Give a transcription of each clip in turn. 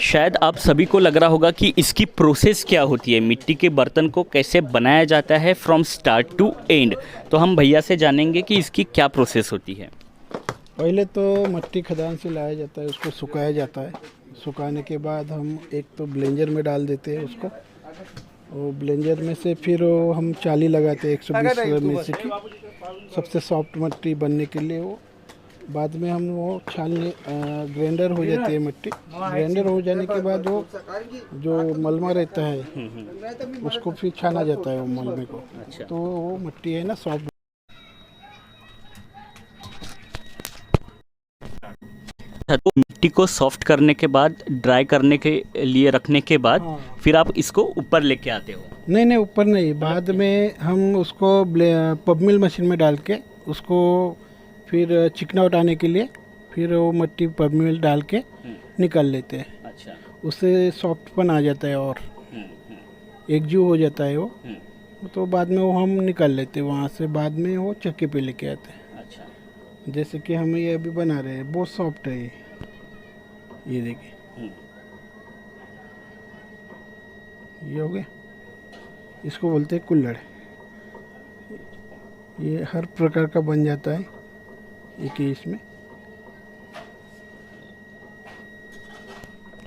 शायद आप सभी को लग रहा होगा कि इसकी प्रोसेस क्या होती है, मिट्टी के बर्तन को कैसे बनाया जाता है फ्रॉम स्टार्ट टू एंड। तो हम भैया से जानेंगे कि इसकी क्या प्रोसेस होती है। पहले तो मिट्टी खदान से लाया जाता है, उसको सुखाया जाता है। सुखाने के बाद हम एक तो ब्लेंजर में डाल देते हैं उसको, और ब्लेंजर में से फिर वो हम चाली लगाते हैं 120 में से की सबसे सॉफ्ट मिट्टी बनने के लिए। वो बाद में हम वो छानने ग्राइंडर हो जाती है मिट्टी। ग्राइंडर हो जाने के बाद वो जो मलमा रहता है उसको फिर छाना जाता है वो मलमे को। अच्छा। तो वो मिट्टी है ना सॉफ्ट। तो मिट्टी को सॉफ्ट करने के बाद, ड्राई करने के लिए रखने के बाद, हाँ। फिर आप इसको ऊपर लेके आते हो। नहीं नहीं, ऊपर नहीं, बाद में हम उसको पब मिल मशीन में डाल के उसको फिर चिकना उठाने के लिए फिर वो मिट्टी पब मिल डाल के निकाल लेते हैं। अच्छा। उससे सॉफ्टपन आ जाता है और एकजू हो जाता है वो। तो बाद में वो हम निकाल लेते हैं वहाँ से। बाद में वो चक्के पे लेके आते हैं। अच्छा। जैसे कि हम ये अभी बना रहे हैं, बहुत सॉफ्ट है ये देखिए, ये हो गया। इसको बोलते हैं कुल्हड़। ये हर प्रकार का बन जाता है एक ही इसमें।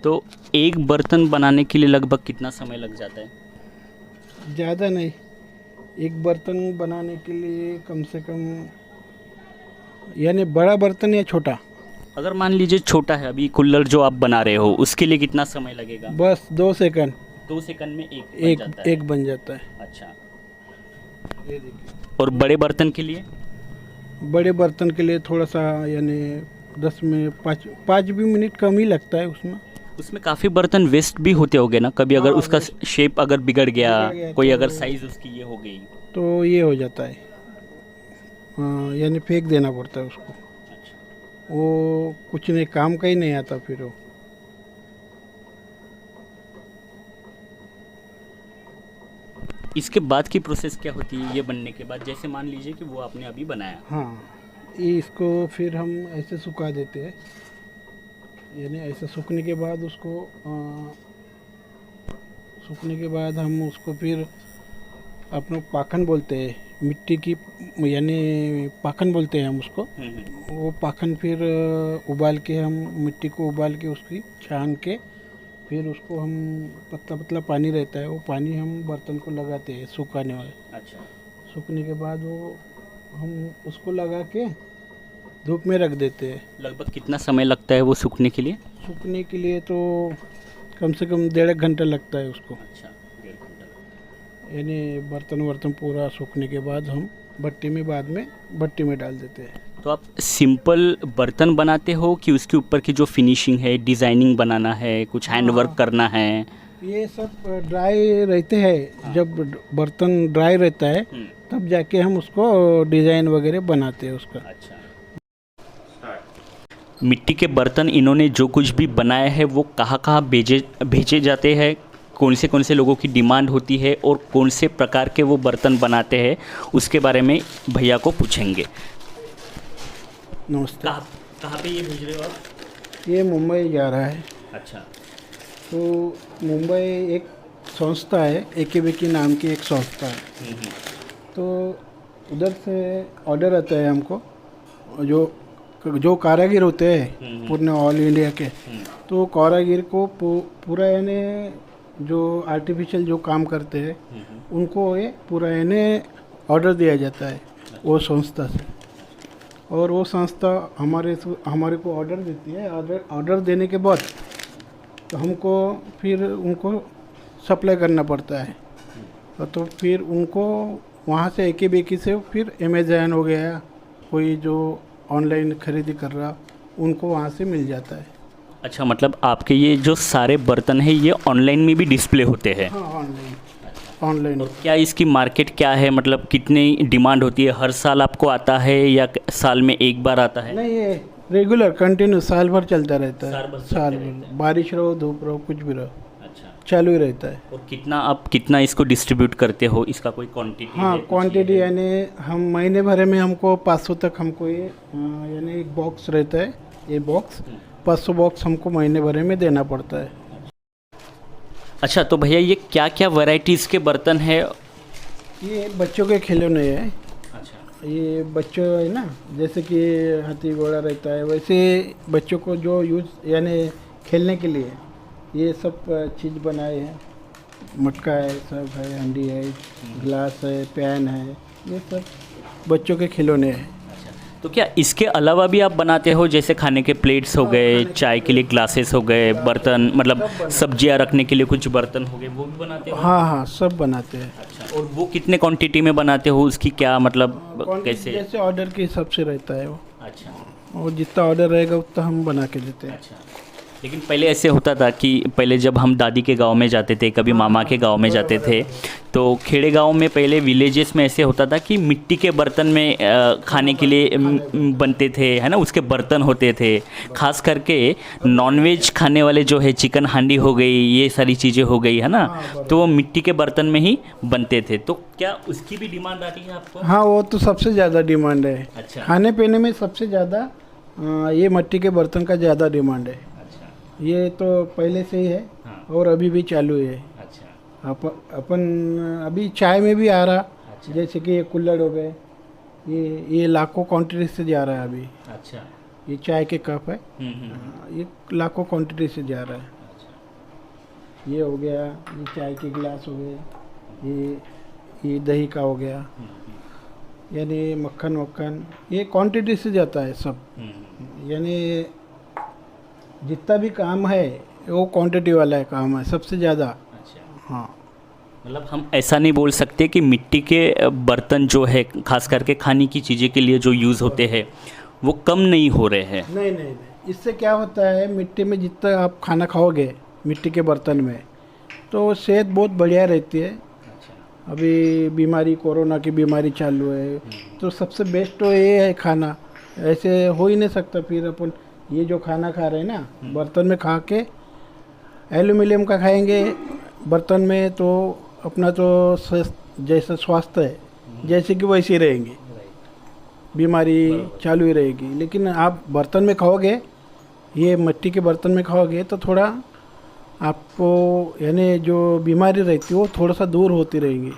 तो एक बर्तन बनाने के लिए लगभग कितना समय लग जाता है? ज़्यादा नहीं, एक बर्तन बनाने के लिए कम से कम, यानी बड़ा बर्तन या छोटा, अगर मान लीजिए छोटा है, अभी कुल्हड़ जो आप बना रहे हो, उसके लिए कितना समय लगेगा? बस 2 सेकंड 2 सेकंड में एक बन जाता है। एक बन जाता है। अच्छा। ये देखिए। और बड़े बर्तन के लिए? बड़े बर्तन के लिए थोड़ा सा, यानी 10 में 5 भी मिनट कम ही लगता है उसमें। उसमें काफ़ी बर्तन वेस्ट भी होते होंगे ना, कभी अगर हाँ, उसका शेप अगर बिगड़ गया, कोई तो अगर साइज़ उसकी ये हो गई तो ये हो जाता है। हाँ, यानी फेंक देना पड़ता है उसको। वो कुछ नहीं, काम का ही नहीं आता फिर वो। इसके बाद की प्रोसेस क्या होती है ये बनने के बाद? जैसे मान लीजिए कि वो आपने अभी बनाया। हाँ, ये इसको फिर हम ऐसे सुखा देते हैं। यानी ऐसे सूखने के बाद उसको सूखने के बाद हम उसको फिर अपना पाखन बोलते हैं, मिट्टी की, यानी पाखन बोलते हैं हम उसको। वो पाखन फिर उबाल के, हम मिट्टी को उबाल के उसकी छान के फिर उसको हम, पतला पतला पानी रहता है, वो पानी हम बर्तन को लगाते हैं सुखाने वाले। अच्छा। सूखने के बाद वो हम उसको लगा के धूप में रख देते हैं। लगभग कितना समय लगता है वो सूखने के लिए? सूखने के लिए तो कम से कम 1.5 घंटा लगता है उसको। अच्छा, 1.5 घंटा। यानी बर्तन वर्तन पूरा सूखने के बाद हम भट्टी में, बाद में भट्टी में डाल देते हैं। तो आप सिंपल बर्तन बनाते हो कि उसके ऊपर की जो फिनिशिंग है, डिज़ाइनिंग बनाना है, कुछ हैंड वर्क करना है? ये सब ड्राई रहते हैं। जब बर्तन ड्राई रहता है तब जाके हम उसको डिज़ाइन वगैरह बनाते हैं उसका। अच्छा। मिट्टी के बर्तन इन्होंने जो कुछ भी बनाया है वो कहाँ भेजे जाते हैं, कौन से लोगों की डिमांड होती है और कौन से प्रकार के वो बर्तन बनाते हैं, उसके बारे में भैया को पूछेंगे। नमस्ते। कहाँ पे ये भेज रहे हो आप? ये मुंबई जा रहा है। अच्छा। तो मुंबई एक संस्था है, AKBK नाम की एक संस्था है। तो उधर से ऑर्डर आता है हमको। जो कारागिर होते हैं पूरे ऑल इंडिया के, तो कारागिर को पूरा, यानी जो आर्टिफिशियल जो काम करते हैं उनको ये पूरा यानी ऑर्डर दिया जाता है वो संस्था से। और वो संस्था हमारे को ऑर्डर देती है। ऑर्डर देने के बाद तो हमको फिर उनको सप्लाई करना पड़ता है। तो फिर उनको वहाँ से AKBK से फिर अमेज़न हो गया, कोई जो ऑनलाइन खरीदी कर रहा, उनको वहाँ से मिल जाता है। अच्छा, मतलब आपके ये जो सारे बर्तन हैं ये ऑनलाइन में भी डिस्प्ले होते हैं? हाँ, ऑनलाइन। तो क्या इसकी मार्केट क्या है, मतलब कितनी डिमांड होती है? हर साल आपको आता है या साल में एक बार आता है? नहीं, ये रेगुलर कंटिन्यू साल भर चलता रहता है। साल भर, बारिश रहो धूप रहो कुछ भी रहो, अच्छा, चालू ही रहता है। और कितना इसको डिस्ट्रीब्यूट करते हो? इसका कोई क्वांटिटी हाँ, है? क्वांटिटी यानी हम महीने भर में हमको 500 तक हमको ये, यानी एक बॉक्स रहता है, ये बॉक्स 500 बॉक्स हमको महीने भर में देना पड़ता है। अच्छा, तो भैया ये क्या क्या वैरायटीज़ के बर्तन है? ये बच्चों के खिलौने हैं। अच्छा। ये बच्चों है ना, जैसे कि हाथी घोड़ा रहता है, वैसे बच्चों को जो यूज़ यानी खेलने के लिए ये सब चीज़ बनाए हैं। मटका है, सब है, हंडी है, गिलास है, पैन है, ये सब बच्चों के खिलौने हैं। तो क्या इसके अलावा भी आप बनाते हो, जैसे खाने के प्लेट्स हो गए, चाय के लिए ग्लासेस हो गए, बर्तन मतलब सब्जियां रखने के लिए कुछ बर्तन हो गए, वो भी बनाते हो? हाँ हाँ, सब बनाते हैं। अच्छा, और वो कितने क्वांटिटी में बनाते हो, उसकी क्या मतलब कैसे? जैसे ऑर्डर के हिसाब से रहता है वो, अच्छा। और जितना ऑर्डर रहेगा उतना हम बना के देते हैं। अच्छा, लेकिन पहले ऐसे होता था कि पहले जब हम दादी के गांव में जाते थे, कभी मामा के गांव में जाते थे, तो खेड़े गांव में पहले विलेजेस में ऐसे होता था कि मिट्टी के बर्तन में खाने के लिए बनते थे, है ना, उसके बर्तन होते थे। खास करके नॉनवेज खाने वाले जो है, चिकन हांडी हो गई, ये सारी चीज़ें हो गई, है ना, तो वो मिट्टी के बर्तन में ही बनते थे। तो क्या उसकी भी डिमांड आती है आपको? हाँ, वो तो सबसे ज़्यादा डिमांड है। अच्छा। खाने पीने में सबसे ज़्यादा ये मिट्टी के बर्तन का ज़्यादा डिमांड है। ये तो पहले से ही है। हाँ। और अभी भी चालू है। अच्छा। अपन अभी चाय में भी आ रहा। अच्छा। जैसे कि ये कुल्हड़ हो गए, ये लाखों क्वांटिटी से जा रहा है अभी। अच्छा। ये चाय के कप है, ये लाखों क्वांटिटी से जा रहा है। अच्छा। ये हो गया, ये चाय के गिलास हो गए, ये दही का हो गया, यानी मक्खन ये क्वांटिटी से जाता है सब। यानी जितना भी काम है वो क्वांटिटी वाला है काम है सबसे ज़्यादा। अच्छा। हाँ, मतलब हम ऐसा नहीं बोल सकते कि मिट्टी के बर्तन जो है, खास करके खाने की चीज़ें के लिए जो यूज़ होते हैं, वो कम नहीं हो रहे हैं। नहीं, इससे क्या होता है, मिट्टी में जितना आप खाना खाओगे मिट्टी के बर्तन में, तो सेहत बहुत बढ़िया रहती है। अच्छा। अभी बीमारी, कोरोना की बीमारी चालू है, तो सबसे बेस्ट तो ये है खाना। ऐसे हो ही नहीं सकता। फिर अपन ये जो खाना खा रहे हैं ना, बर्तन में खा के, एल्यूमिनियम का खाएंगे बर्तन में, तो अपना तो जैसा स्वास्थ्य है जैसे कि वैसे ही रहेंगे, बीमारी चालू ही रहेगी। लेकिन आप बर्तन में खाओगे, ये मिट्टी के बर्तन में खाओगे, तो थोड़ा आपको यानी जो बीमारी रहती है वो थोड़ा सा दूर होती रहेंगी।